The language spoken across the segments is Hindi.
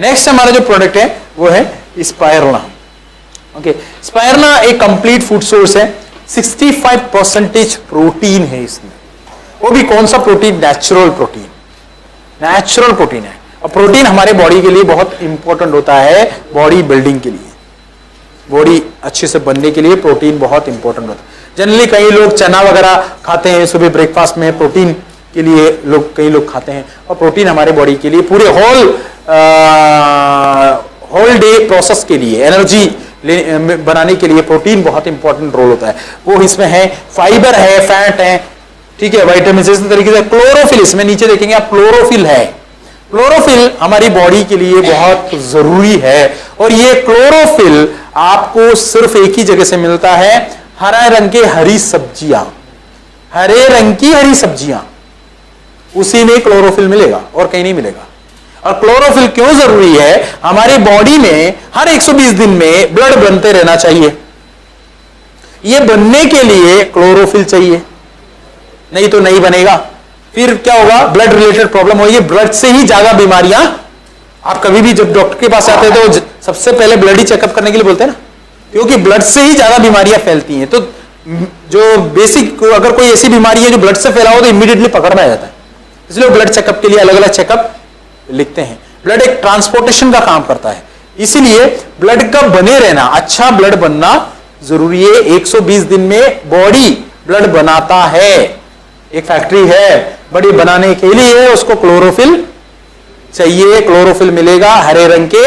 नेक्स्ट हमारा जो प्रोडक्ट है वो है स्पायरना। ओके, स्पायरना एक कंप्लीट फूड सोर्स है, 65% प्रोटीन है इसमें। वो भी कौन सा protein? Natural protein. Natural protein है, और प्रोटीन हमारे बॉडी के लिए बहुत इंपॉर्टेंट होता है, बॉडी बिल्डिंग के लिए, बॉडी अच्छे से बनने के लिए प्रोटीन बहुत इंपॉर्टेंट होता है। जनरली कई लोग चना वगैरह खाते हैं सुबह ब्रेकफास्ट में, प्रोटीन के लिए कई लोग खाते हैं, और प्रोटीन हमारे बॉडी के लिए पूरे होल डे प्रोसेस के लिए, एनर्जी बनाने के लिए प्रोटीन बहुत इंपॉर्टेंट रोल होता है। वो इसमें है, फाइबर है, फैट है, ठीक है, विटामिन, इस तरीके से क्लोरोफिल, इसमें नीचे देखेंगे आप क्लोरोफिल है। क्लोरोफिल हमारी बॉडी के लिए बहुत जरूरी है, और ये क्लोरोफिल आपको सिर्फ एक ही जगह से मिलता है, हरा रंग के हरी सब्जियां, हरे रंग की हरी सब्जियां, उसी में क्लोरोफिल मिलेगा और कहीं नहीं मिलेगा। और क्लोरोफिल क्यों जरूरी है? हमारी बॉडी में हर 120 दिन में ब्लड बनते रहना चाहिए, ये बनने के लिए क्लोरोफिल चाहिए, नहीं तो नहीं बनेगा। फिर क्या होगा? ब्लड रिलेटेड प्रॉब्लम होगी, ब्लड से ही ज्यादा बीमारियां। आप कभी भी जब डॉक्टर के पास आते हैं तो सबसे पहले ब्लड ही चेकअप करने के लिए बोलते हैं ना, क्योंकि ब्लड से ही ज्यादा बीमारियां फैलती हैं। तो जो बेसिक, अगर कोई ऐसी बीमारी है जो ब्लड से फैला हो तो इमीडिएटली पकड़ना जाता है, इसलिए ब्लड चेकअप के लिए अलग अलग चेकअप लिखते हैं। ब्लड एक ट्रांसपोर्टेशन का काम करता है, इसीलिए ब्लड का बने रहना, अच्छा ब्लड बनना जरूरी है। 120 दिन में बॉडी ब्लड बनाता है, एक फैक्ट्री है बॉडी बनाने के लिए, उसको क्लोरोफिल चाहिए। क्लोरोफिल मिलेगा हरे रंग के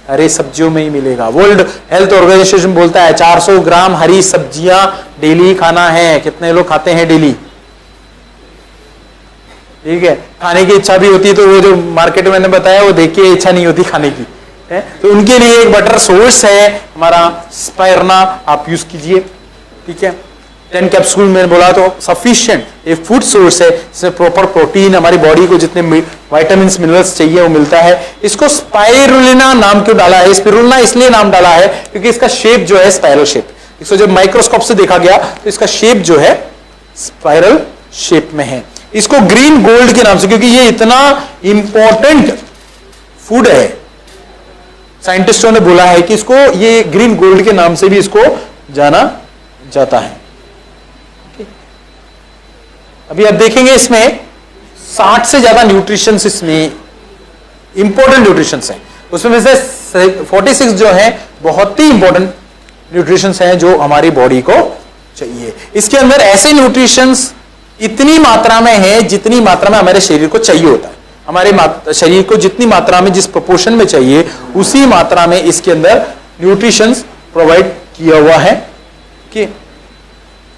हरे सब्जियों में ही मिलेगा। वर्ल्ड हेल्थ ऑर्गेनाइजेशन बोलता है 400 ग्राम हरी सब्जियां डेली खाना है। कितने लोग खाते हैं डेली? ठीक है, खाने की इच्छा भी होती है तो वो जो मार्केट में मैंने बताया वो देख के इच्छा नहीं होती खाने की है, तो उनके लिए एक बेटर सोर्स है हमारा स्पायरना, आप यूज कीजिए। ठीक है, 10 कैप्सूल मैंने बोला तो सफिशिएंट एक फूड सोर्स है, इसमें प्रॉपर प्रोटीन, हमारी बॉडी को जितने विटामिन मिनरल्स चाहिए वो मिलता है। इसको स्पाइरुलिना नाम क्यों डाला है? स्पिरुलिना इसलिए नाम डाला है क्योंकि इसका शेप जो है स्पाइरल शेप, इसको जब माइक्रोस्कोप से देखा गया तो इसका शेप जो है स्पाइरल शेप में है। इसको ग्रीन गोल्ड के नाम से, क्योंकि ये इतना इंपॉर्टेंट फूड है, साइंटिस्टों ने बोला है कि इसको ये ग्रीन गोल्ड के नाम से भी इसको जाना जाता है। अभी आप देखेंगे इसमें 60 से ज्यादा न्यूट्रिशंस, इसमें इंपॉर्टेंट न्यूट्रिशंस हैं, उसमें से 46 जो है बहुत ही इंपॉर्टेंट न्यूट्रिशंस हैं जो हमारी बॉडी को चाहिए। इसके अंदर ऐसे न्यूट्रिशंस इतनी मात्रा में है जितनी मात्रा में हमारे शरीर को चाहिए होता है। हमारे शरीर को जितनी मात्रा में, जिस प्रोपोर्शन में चाहिए, उसी मात्रा में इसके अंदर न्यूट्रिशंस प्रोवाइड किया हुआ है। कि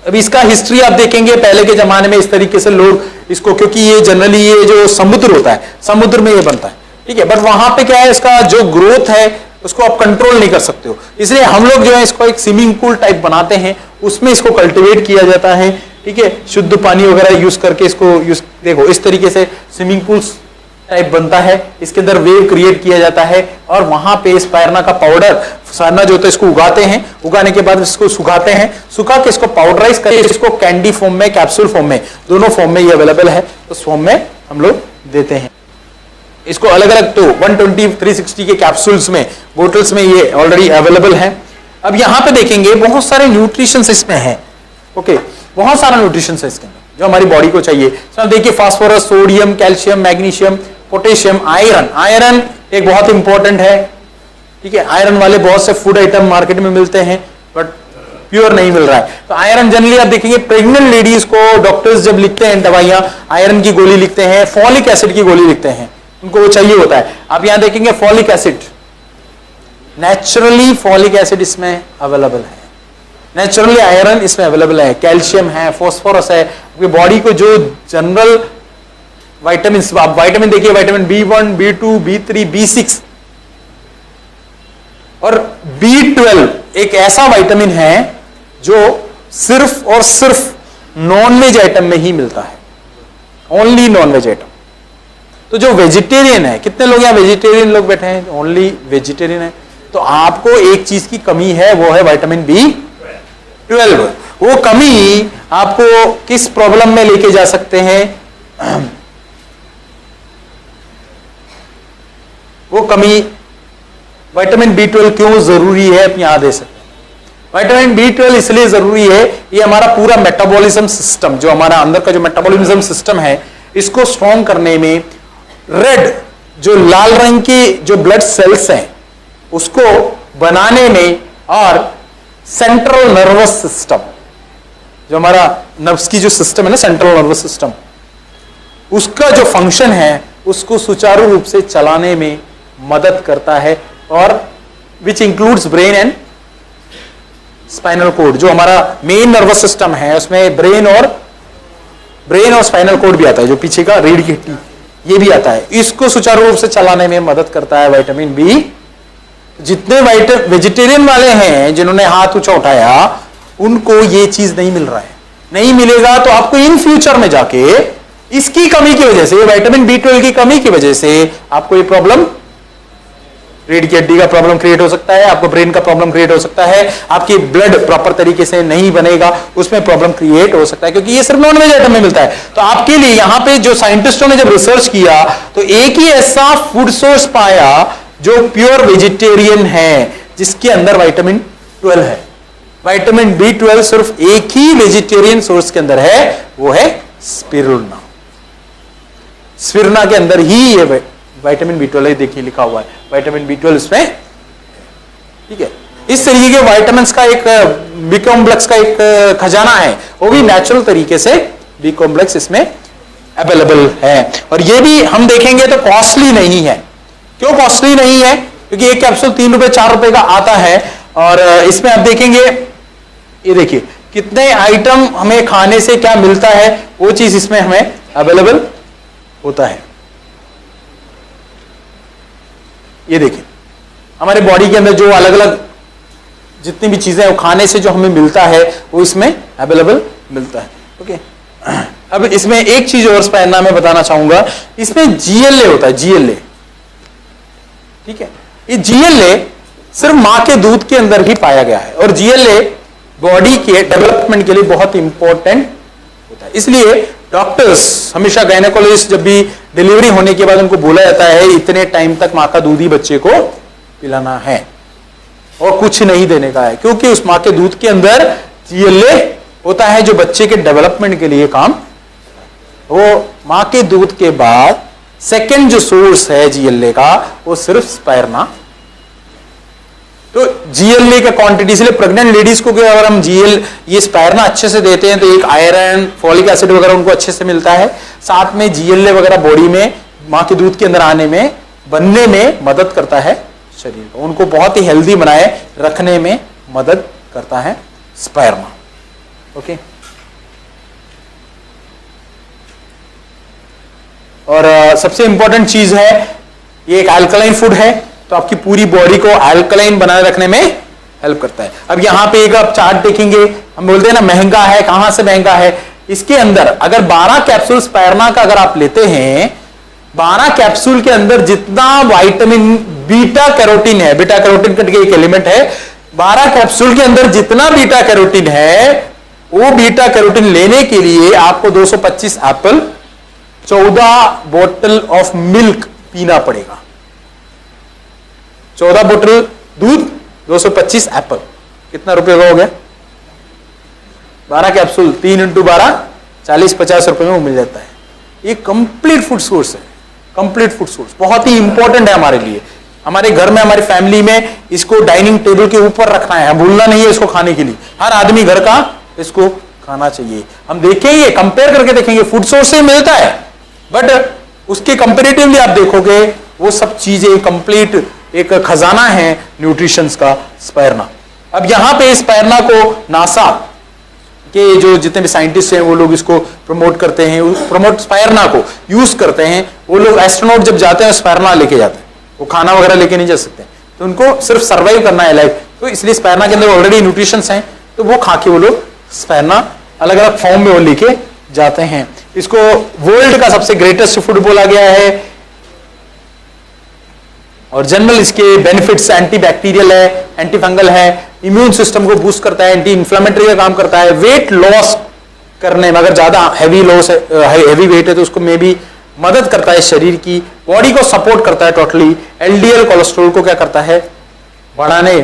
अभी इसका हिस्ट्री आप देखेंगे, पहले के जमाने में इस तरीके से लोग इसको, क्योंकि ये जनरली ये जो समुद्र होता है, समुद्र में ये बनता है, ठीक है, बट वहां पे क्या है, इसका जो ग्रोथ है उसको आप कंट्रोल नहीं कर सकते हो, इसलिए हम लोग जो है इसको एक स्विमिंग पूल टाइप बनाते हैं, उसमें इसको कल्टीवेट किया जाता है। ठीक है, शुद्ध पानी वगैरह यूज करके इसको देखो इस तरीके से स्विमिंग पूल्स टाइप बनता है, इसके अंदर वेव क्रिएट किया जाता है, और वहां पे स्पायरना का पाउडर, सारना जो होता है इसको उगाते हैं, उगाने के बाद इसको सुखाते हैं, सुखा के इसको पाउडराइज करके इसको कैंडी फॉर्म में, कैप्सूल फॉर्म में, दोनों फॉर्म में ये अवेलेबल है, उस फॉर्म में हम लोग देते हैं इसको अलग अलग। तो 120 360 के कैप्सूल्स में, बोटल्स में ये ऑलरेडी अवेलेबल है। अब यहां पे देखेंगे बहुत सारे न्यूट्रिशंस इसमें है। ओके, बहुत सारा न्यूट्रिशन है इसके अंदर जो हमारी बॉडी को चाहिए। तो देखिए phosphorus, sodium, calcium, magnesium, potassium, iron. Iron एक बहुत इंपॉर्टेंट है। ठीक है, आयरन वाले बहुत से फूड आइटम मार्केट में मिलते हैं बट प्योर नहीं मिल रहा है, तो आयरन जनरली आप देखेंगे प्रेग्नेंट लेडीज को डॉक्टर्स जब लिखते हैं दवाइयां, आयरन की गोली लिखते हैं, फॉलिक एसिड की गोली लिखते हैं, उनको वो चाहिए होता है। आप यहां देखेंगे folic acid, naturally folic acid इसमें अवेलेबल है, नेचुरली आयरन इसमें अवेलेबल है, कैल्शियम है, फास्फोरस है। आपकी बॉडी को जो जनरल विटामिन, आप विटामिन देखिए, vitamin B1, B2, B3, B6 और B12 एक ऐसा विटामिन है जो सिर्फ और सिर्फ नॉन-वेज आइटम में ही मिलता है, ओनली नॉन-वेज आइटम। तो जो वेजिटेरियन है, कितने लोग यहाँ वेजिटेरियन लोग बैठे हैं? ओनली वेजिटेरियन है, तो आपको एक चीज की कमी है, वो है विटामिन B12। वो कमी आपको किस प्रॉब्लम में लेके जा सकते हैं? वो कमी विटामिन B12 क्यों जरूरी है आप यहां दे सकते हैं। विटामिन B12 इसलिए जरूरी है, ये हमारा पूरा मेटाबॉलिज्म सिस्टम, जो हमारा अंदर का जो मेटाबॉलिज्म सिस्टम है, इसको स्ट्रॉन्ग करने में, रेड जो लाल रंग की जो ब्लड सेल्स हैं उसको बनाने में, और सेंट्रल नर्वस सिस्टम जो हमारा नर्व्स की जो सिस्टम है ना, सेंट्रल नर्वस सिस्टम, उसका जो फंक्शन है उसको सुचारू रूप से चलाने में मदद करता है, और which includes brain and spinal cord. जो हमारा मेन नर्वस सिस्टम है उसमें ब्रेन और स्पाइनल कोड भी आता है, जो पीछे का रीढ़ की हड्डी, ये भी आता है। इसको सुचारू रूप से चलाने में मदद करता है विटामिन बी। जितने वेजिटेरियन वाले हैं जिन्होंने हाथ ऊंचा उठाया, उनको ये चीज नहीं मिल रहा है, नहीं मिलेगा तो आपको इन फ्यूचर में जाके इसकी कमी की वजह से, विटामिन B12 की कमी की वजह से आपको ये प्रॉब्लम, रीढ़ की हड्डी का प्रॉब्लम क्रिएट हो सकता है, आपको ब्रेन का प्रॉब्लम क्रिएट हो सकता है, आपकी ब्लड प्रॉपर तरीके से नहीं बनेगा, उसमें प्रॉब्लम क्रिएट हो सकता है, क्योंकि ये सिर्फ नॉन वेज आइटम में मिलता है। तो आपके लिए यहां पे जो साइंटिस्टों ने जब रिसर्च किया तो एक ही ऐसा फूड सोर्स पाया जो प्योर वेजिटेरियन है, जिसके अंदर विटामिन 12 है। विटामिन B12 सिर्फ एक ही वेजिटेरियन सोर्स के अंदर है, वो है स्पिरुलिना। स्पिरुलिना के अंदर ही ये विटामिन B12 है, देखिए लिखा हुआ है विटामिन B12 इसमें, ठीक है। इस तरीके के विटामिन का एक बी कॉम्प्लेक्स का एक खजाना है, वो भी नेचुरल तरीके से बी कॉम्प्लेक्स इसमें अवेलेबल है। और ये भी हम देखेंगे तो कॉस्टली नहीं है। क्यों कॉस्टली नहीं है? क्योंकि एक कैप्सूल 3 रुपए 4 रुपए का आता है, और इसमें आप देखेंगे, ये देखिए कितने आइटम हमें खाने से क्या मिलता है, वो चीज इसमें हमें अवेलेबल होता है। ये देखिए हमारे बॉडी के अंदर जो अलग अलग जितनी भी चीजें वो खाने से जो हमें मिलता है वो इसमें अवेलेबल मिलता है। ओके, अब इसमें एक चीज और स्पाइरुलिना में बताना चाहूंगा, इसमें GLA होता है, GLA, ठीक है। ये GLA सिर्फ मां के दूध के अंदर ही पाया गया है, और GLA बॉडी के डेवलपमेंट के लिए बहुत इंपॉर्टेंट होता है। इसलिए डॉक्टर्स हमेशा, गायनेकोलॉजिस्ट जब भी डिलीवरी होने के बाद उनको बोला जाता है इतने टाइम तक मां का दूध ही बच्चे को पिलाना है और कुछ नहीं देने का है, क्योंकि उस मां के दूध के अंदर GLA होता है जो बच्चे के डेवलपमेंट के लिए काम। वो मां के दूध के बाद सेकेंड जो सोर्स है GLA का, वो सिर्फ स्पाइरुलिना। तो GLA का क्वांटिटी, इसलिए प्रेग्नेंट लेडीज को अगर हम ये स्पाइरुलिना अच्छे से देते हैं तो एक आयरन, फॉलिक एसिड वगैरह उनको अच्छे से मिलता है, साथ में GLA वगैरह बॉडी में मां के दूध के अंदर आने में, बनने में मदद करता है शरीर को, उनको बहुत ही हेल्दी बनाए रखने में मदद करता है स्पाइरुलिना। ओके, और सबसे इंपॉर्टेंट चीज है, ये एक अल्कलाइन फूड है, तो आपकी पूरी बॉडी को अल्कलाइन बनाए रखने में हेल्प करता है। अब यहां पे एक आप चार्ट देखेंगे, हम बोलते हैं ना महंगा है, कहां से महंगा है। इसके अंदर अगर 12 कैप्सूल स्पाइरुलिना का अगर आप लेते हैं, 12 कैप्सूल के अंदर जितना विटामिन बीटा कैरोटीन है, बीटा कैरोटीन का एक एलिमेंट है, 12 कैप्सूल के अंदर जितना बीटा कैरोटीन है, वो बीटा कैरोटीन लेने के लिए आपको 225 एप्पल, 14 बोतल ऑफ मिल्क पीना पड़ेगा। 14 बोतल दूध, 225 एप्पल, कितना रुपए का हो गया? 12 कैप्सूल 3 × 12, 40-50 रुपए में वो मिल जाता है। ये कंप्लीट फूड सोर्स है, कंप्लीट फूड सोर्स, बहुत ही इंपॉर्टेंट है हमारे लिए। हमारे घर में, हमारी फैमिली में इसको डाइनिंग टेबल के ऊपर रखना है, भूलना नहीं है इसको खाने के लिए। हर आदमी घर का इसको खाना चाहिए। हम देखेंगे, कंपेयर करके देखेंगे, फूड सोर्स से मिलता है, बट उसके कंपेरेटिवली आप देखोगे वो सब चीजें कंप्लीट एक खजाना है न्यूट्रिशंस का स्पाइरुलिना। अब यहां पे स्पाइरुलिना को नासा के जो जितने भी साइंटिस्ट हैं वो लोग इसको प्रमोट करते हैं, प्रमोट स्पाइरुलिना को यूज करते हैं। वो लोग एस्ट्रोनॉट जब जाते हैं स्पाइरुलिना लेके जाते हैं, वो खाना वगैरह लेके नहीं जा सकते, तो उनको सिर्फ सर्वाइव करना है लाइफ, तो इसलिए स्पाइरुलिना के अंदर ऑलरेडी न्यूट्रिशंस हैं, तो वो खा के वो लोग स्पाइरुलिना अलग अलग फॉर्म में वो लेके जाते हैं। इसको वर्ल्ड का सबसे ग्रेटेस्ट फूड बोला गया है, और जनरल इसके बेनिफिट्स एंटी बैक्टीरियल है, एंटी फंगल है, इम्यून सिस्टम को बूस्ट करता है, एंटी इंफ्लेमेटरी का काम करता है, वेट लॉस करने में, अगर ज्यादा हैवी लॉस है, हैवी वेट है तो उसको में भी मदद करता है शरीर की बॉडी को सपोर्ट करता है टोटली। एलडीएल कोलेस्ट्रॉल को क्या करता है, बढ़ाने,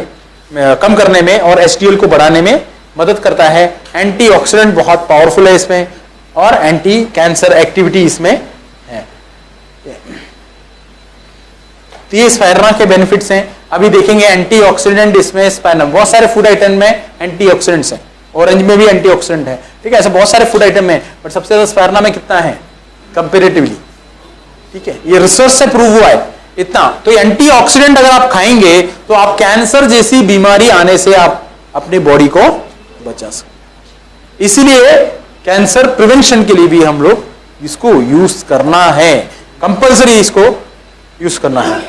कम करने में, और एचडीएल को बढ़ाने में मदद करता है। एंटीऑक्सीडेंट बहुत पावरफुल है इसमें, और एंटी कैंसर एक्टिविटी इसमें है। तो ये स्पायरना के बेनिफिट्स हैं। अभी देखेंगे एंटीऑक्सीडेंट इसमें स्पायरना, बहुत सारे फूड आइटम में एंटीऑक्सीडेंट्स हैं, ऑरेंज में भी एंटीऑक्सीडेंट है, ठीक है, ऐसे बहुत सारे फूड आइटम में, बट सबसे ज्यादा स्पायरना में कितना है कंपेरेटिवली, ठीक है, ये रिसर्च से प्रूव हुआ है इतना। तो एंटीऑक्सीडेंट अगर आप खाएंगे तो आप कैंसर जैसी बीमारी आने से आप अपनी बॉडी को बचा सकते। इसीलिए कैंसर प्रिवेंशन के लिए भी हम लोग इसको यूज करना है, कंपल्सरी इसको यूज करना है।